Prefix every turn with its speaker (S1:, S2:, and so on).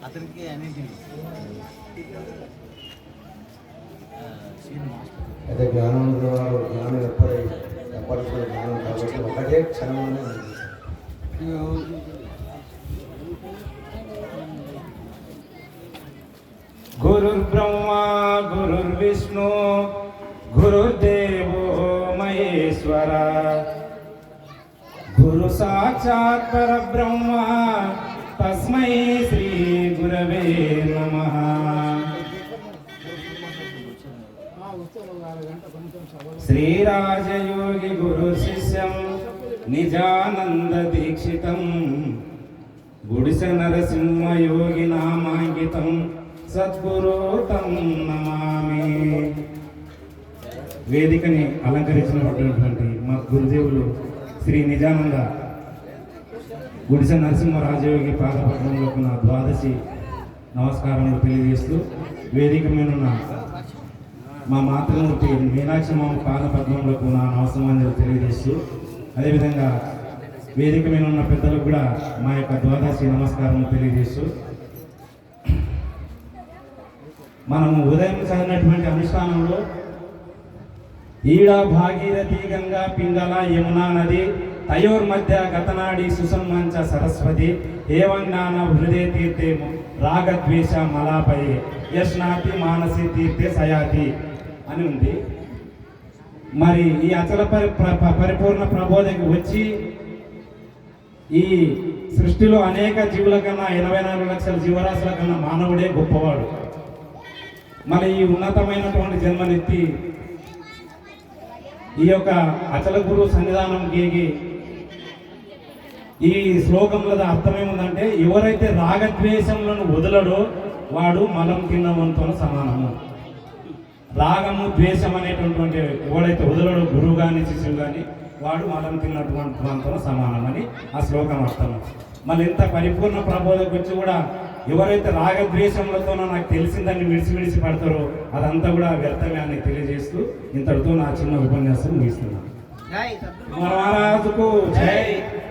S1: అతనికి అన్నింటినీ
S2: అయితే జ్ఞానం వారు జ్ఞానం ఎప్పటికీ జ్ఞానం కాబట్టి ఒకటే క్షణంలోనే
S3: గురుర్బ్రహ్మా గురుర్విష్ణు గురుర్దేవో మహేశ్వర గురు సాక్షాత్ పరబ్రహ్మ తస్మై శ్రీ గురవే నమః. శ్రీరాజయోగి గురు శిష్యం నిజానంద దీక్షితం గుడిస నరసింహ యోగి నామాంకితం సద్గురు తం నమామి. వేదికని అలంకరించినటువంటి మా గురుదేవులు శ్రీ నిజానంద గుడిసె నరసింహ రాజయోగి పాదపద్మంలోకి నా ద్వాదశి నమస్కారములు తెలియజేస్తూ, వేదిక మీద ఉన్న మా మాతృమూర్తి మీనాక్షి మామ పాదపద్మంలోకి నా నమస్కారాలు తెలియజేస్తూ, అదేవిధంగా వేదిక మీద ఉన్న పెద్దలకు కూడా మా యొక్క ద్వాదశి నమస్కారం తెలియజేస్తూ, మనము ఉదయం చదివినటువంటి అనుష్ఠానంలో ఈడ భాగీరథి గంగా పింగళ యమునా నది తయోర్మధ్య గతనాడి సుసన్మంచ సరస్వతి ఏవంజ్ఞాన హృదయ తీర్థే రాగద్వేష మలాపయే యష్నాతి మానసి తీర్థే సయాతి అని ఉంది. మరి ఈ అచల పరిపూర్ణ ప్రబోధకు వచ్చి ఈ సృష్టిలో అనేక జీవుల కన్నా 84 లక్షల జీవరాశుల కన్నా మానవుడే గొప్పవాడు. మరి ఈ ఉన్నతమైనటువంటి జన్మనెత్తి ఈ యొక్క అచల గురు సన్నిధానం గేగి ఈ శ్లోకంలో అర్థమేముందంటే, ఎవరైతే రాగద్వేషములను వదలడో వాడు మలం తిన్నవంతో సమానము. రాగము ద్వేషం అనేటటువంటి ఎవడైతే వదలడో గురువు కానీ శిష్యుడు కానీ వాడు మలం తిన్నటువంటి దాంతో సమానం అని ఆ శ్లోకం అర్థం. మళ్ళీ ఇంత పరిపూర్ణ ప్రబోధకు వచ్చి కూడా ఎవరైతే రాగద్వేషములతోనో నాకు తెలిసిందని విడిచి పడతారో అదంతా కూడా వ్యర్థమే అని తెలియజేస్తూ ఇంతటితో నా చిన్న ఉపన్యాసం ముగిస్తున్నాను. మహారాజుకు జై.